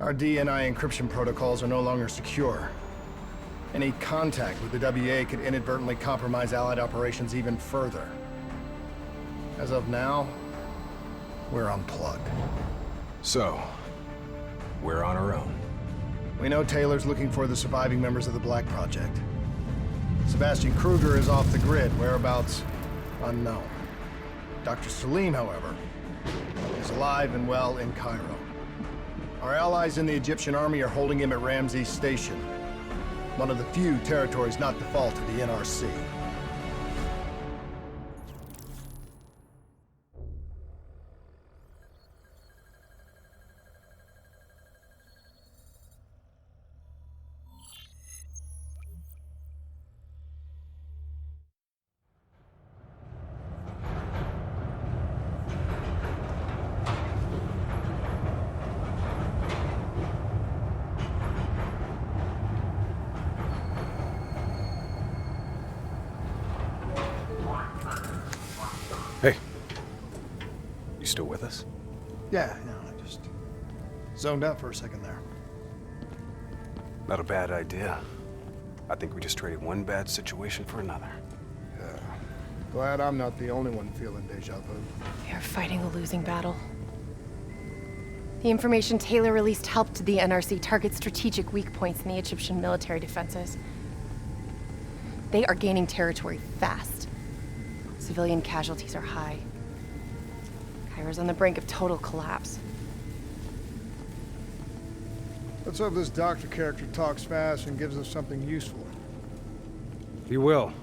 Our DNI encryption protocols are no longer secure. Any contact with the WA could inadvertently compromise Allied operations even further. As of now, we're unplugged. So, we're on our own. We know Taylor's looking for the surviving members of the Black Project. Sebastian Kruger is off the grid, whereabouts unknown. Dr. Salim, however, is alive and well in Cairo. Our allies in the Egyptian army are holding him at Ramses Station, one of the few territories not default to the NRC. Hey. You still with us? Yeah, I just zoned out for a second there. Not a bad idea. I think we just traded one bad situation for another. Yeah. Glad I'm not the only one feeling deja vu. We are fighting a losing battle. The information Taylor released helped the NRC target strategic weak points in the Egyptian military defenses. They are gaining territory fast. Civilian casualties are high. Cairo's on the brink of total collapse. Let's hope this doctor character talks fast and gives us something useful. He will.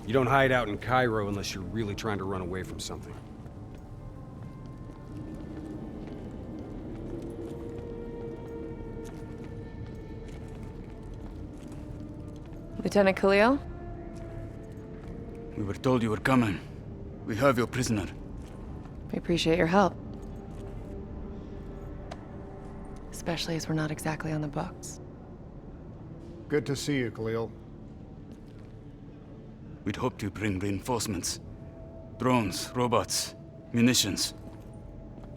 You don't hide out in Cairo unless you're really trying to run away from something. Lieutenant Khalil? We were told you were coming. We have your prisoner. We appreciate your help. Especially as we're not exactly on the books. Good to see you, Khalil. We'd hoped to bring reinforcements. Drones, robots, munitions.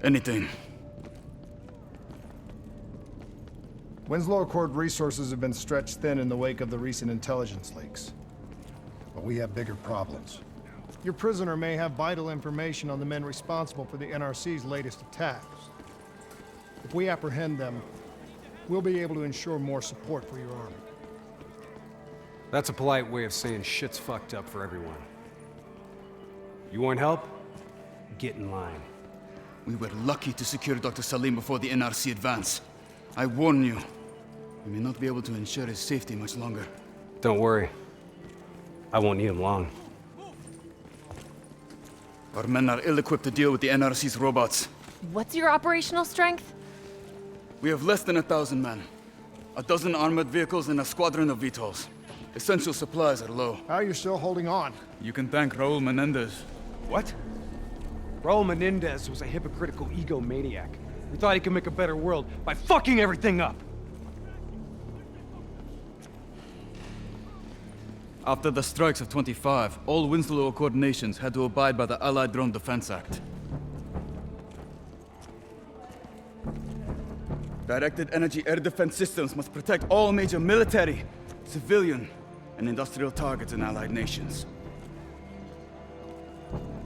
Anything. Winslow Accord resources have been stretched thin in the wake of the recent intelligence leaks. But we have bigger problems. Your prisoner may have vital information on the men responsible for the NRC's latest attacks. If we apprehend them, we'll be able to ensure more support for your army. That's a polite way of saying shit's fucked up for everyone. You want help? Get in line. We were lucky to secure Dr. Salim before the NRC advance. I warn you, we may not be able to ensure his safety much longer. Don't worry. I won't need him long. Our men are ill-equipped to deal with the NRC's robots. What's your operational strength? We have less than 1,000 men. 12 armored vehicles and a squadron of VTOLs. Essential supplies are low. How are you still holding on? You can thank Raul Menendez. What? Raul Menendez was a hypocritical egomaniac. He thought he could make a better world by fucking everything up. After the strikes of 25, all Winslow Accord nations had to abide by the Allied Drone Defense Act. Directed energy air defense systems must protect all major military, civilian, and industrial targets in Allied nations.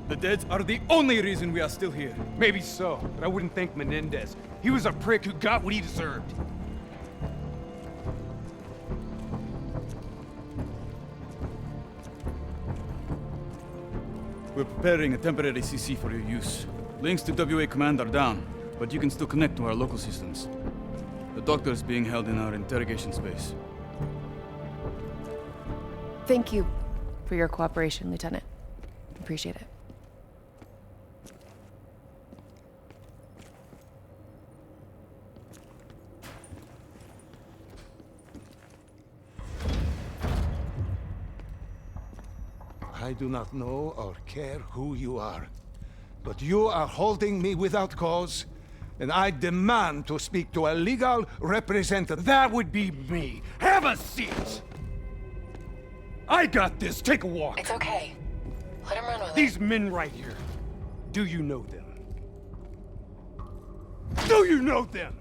The dead are the only reason we are still here. Maybe so, but I wouldn't thank Menendez. He was a prick who got what he deserved. We're preparing a temporary CC for your use. Links to WA Command are down, but you can still connect to our local systems. The doctor is being held in our interrogation space. Thank you for your cooperation, Lieutenant. Appreciate it. I do not know or care who you are, but you are holding me without cause, and I demand to speak to a legal representative. That would be me. Have a seat! I got this. Take a walk. It's okay. Let him run with These men right here. Do you know them? Do you know them?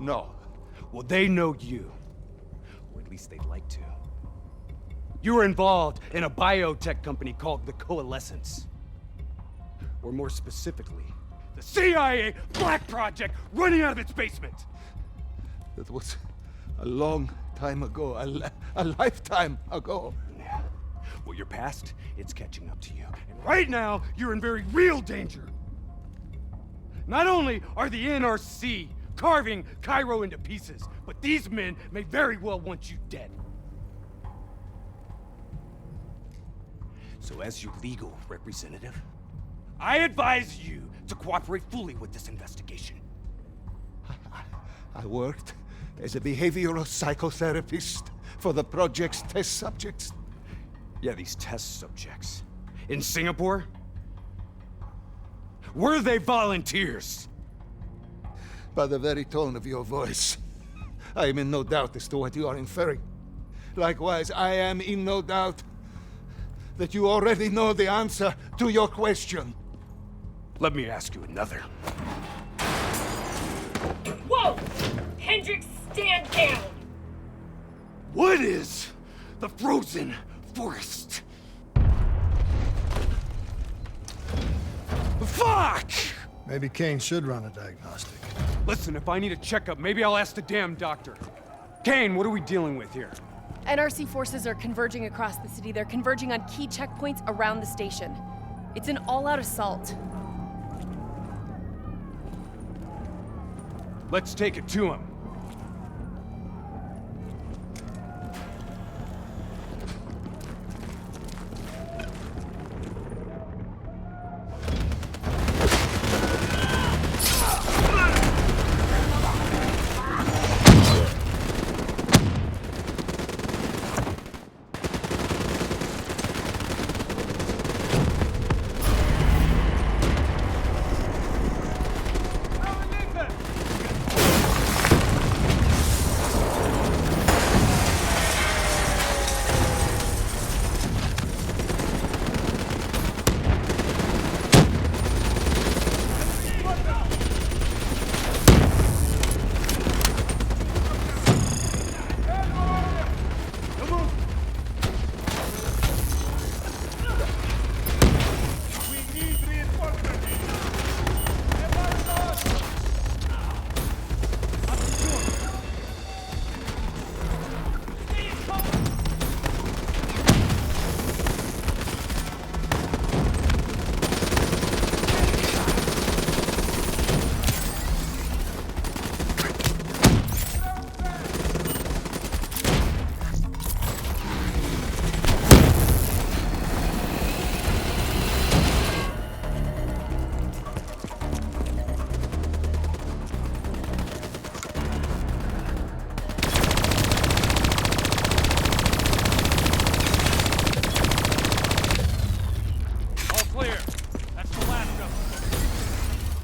No. Well, they know you. Or at least they'd like to. You were involved in a biotech company called the Coalescence. Or more specifically, the CIA Black Project running out of its basement. That was a long time ago, a lifetime ago. Yeah. Well, your past, it's catching up to you. And right now, you're in very real danger. Not only are the NRC carving Cairo into pieces, but these men may very well want you dead. So as your legal representative, I advise you to cooperate fully with this investigation. I worked as a behavioral psychotherapist for the project's test subjects. Yeah, these test subjects. In Singapore? Were they volunteers? By the very tone of your voice, I am in no doubt as to what you are inferring. Likewise, I am in no doubt that you already know the answer to your question. Let me ask you another. Whoa! Hendricks, stand down! What is the frozen forest? Fuck! Maybe Kane should run a diagnostic. Listen, if I need a checkup, maybe I'll ask the damn doctor. Kane, what are we dealing with here? NRC forces are converging across the city. They're converging on key checkpoints around the station. It's an all-out assault. Let's take it to him.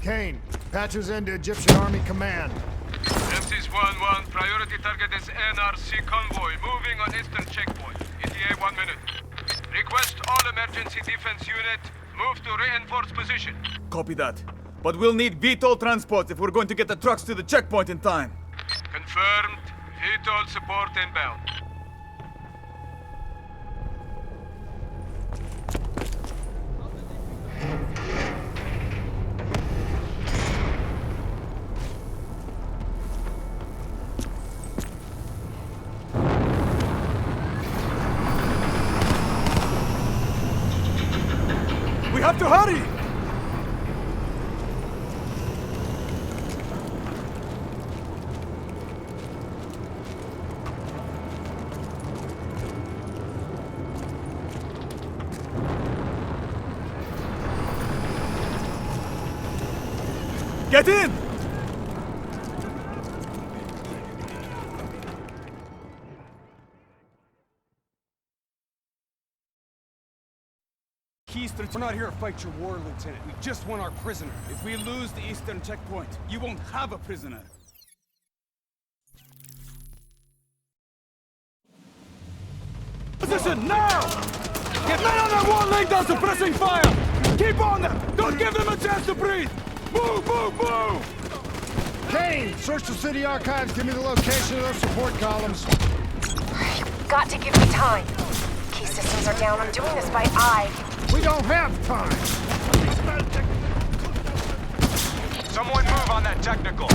Kane, patches into Egyptian Army Command. MC's 1-1, priority target is NRC convoy, moving on eastern checkpoint. ETA 1 minute. Request all emergency defense unit, move to reinforced position. Copy that. But we'll need VTOL transports if we're going to get the trucks to the checkpoint in time. Confirmed. VTOL support inbound. We have to hurry! Get in! We're not here to fight your war, Lieutenant. We just want our prisoner. If we lose the eastern checkpoint, you won't have a prisoner. Position now! Get men on that wall laying down suppressing fire! Keep on them! Don't give them a chance to breathe! Move, move, move! Kane, search the city archives. Give me the location of those support columns. Got to give me time. Key systems are down. I'm doing this by eye. We don't have time. Someone move on that technical.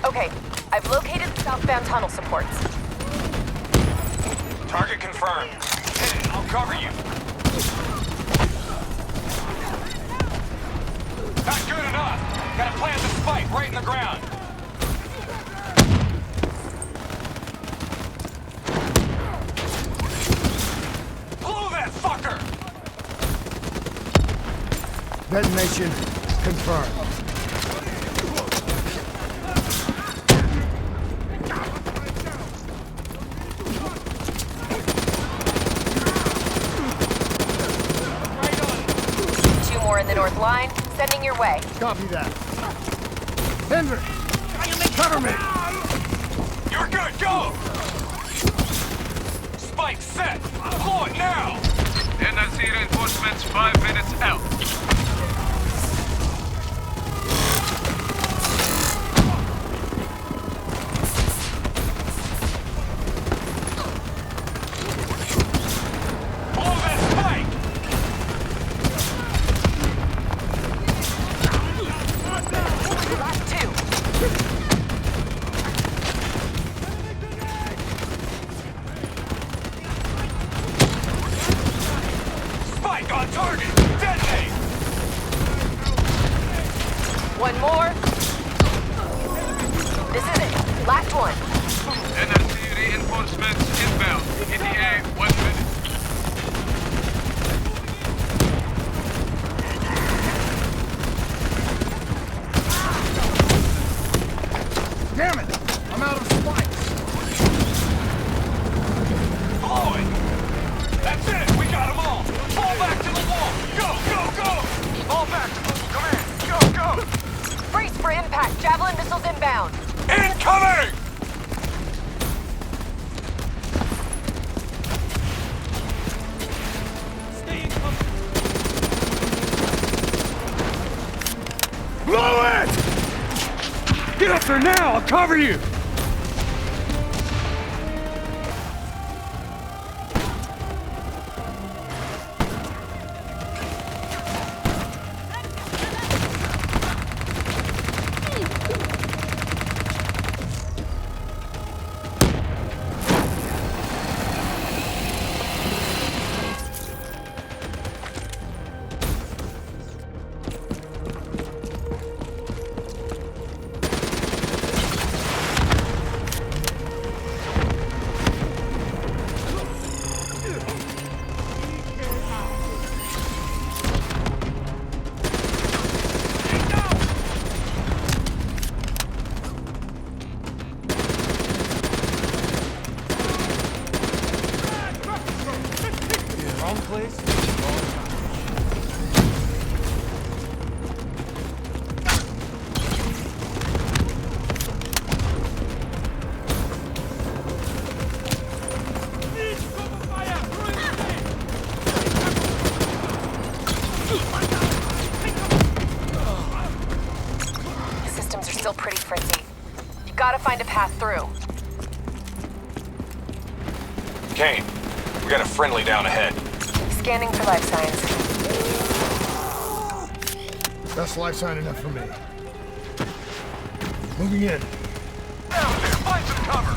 Okay, I've located the southbound tunnel supports. Target confirmed. Hit it, I'll cover you. Not good enough. Gotta plant the spike right in the ground. Blow that fucker! Detonation confirmed. Two more in the north line, sending your way. Copy that. Hendrick, cover me. You're good, go! Spike set! Blow it now! NRC reinforcements 5 minutes out. Blow that spike! Last two. Spike on target! Detonate! One more. This is it. Last one. NRC reinforcements inbound. ETA 1 minute. Damn it! I'm out of spikes. Blow it! That's it! We got them all! Fall back to the wall! Go, go, go! Fall back to mobile command! Go, go! Brace for impact. Javelin missiles inbound. Incoming! Blow it! Get up there now! I'll cover you! Wrong place, wrong time. The systems are still pretty fritzy. You gotta find a path through. Kane, we got a friendly down ahead. Scanning for life signs. That's life sign enough for me. Moving in. Down there, find some cover!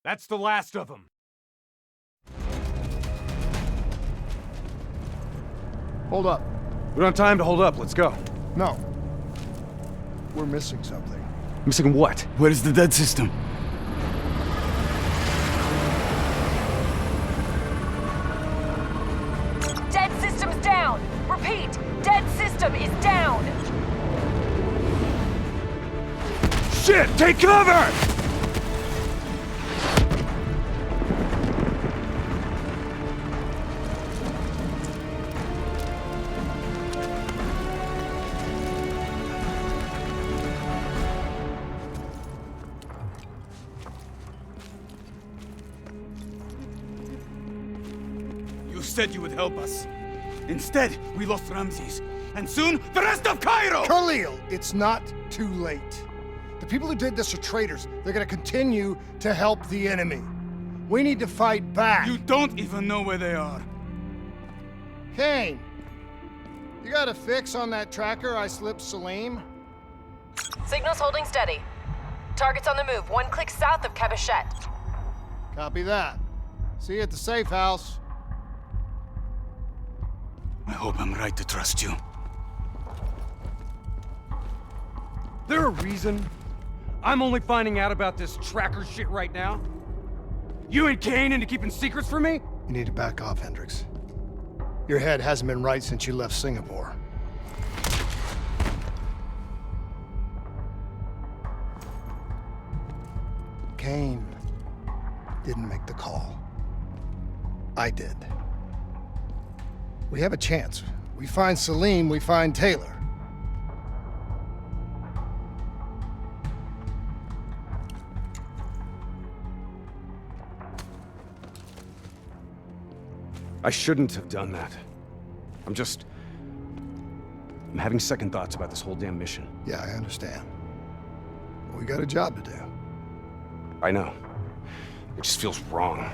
That's the last of them. Hold up. We don't have time to hold up. Let's go. No. We're missing something. Missing what? Where is the dead system? Dead system's down. Repeat, dead system is down. Shit! Take cover! You said you would help us. Instead, we lost Ramses. And soon, the rest of Cairo! Khalil, it's not too late. The people who did this are traitors. They're gonna continue to help the enemy. We need to fight back. You don't even know where they are. Kane, you got a fix on that tracker I slipped Salim? Signal's holding steady. Target's on the move, 1 click south of Cabochette. Copy that. See you at the safe house. I hope I'm right to trust you. There a reason I'm only finding out about this tracker shit right now? You and Kane into keeping secrets from me? You need to back off, Hendricks. Your head hasn't been right since you left Singapore. Kane didn't make the call. I did. We have a chance. We find Salim, we find Taylor. I shouldn't have done that. I'm having second thoughts about this whole damn mission. Yeah, I understand. We got a job to do. I know. It just feels wrong.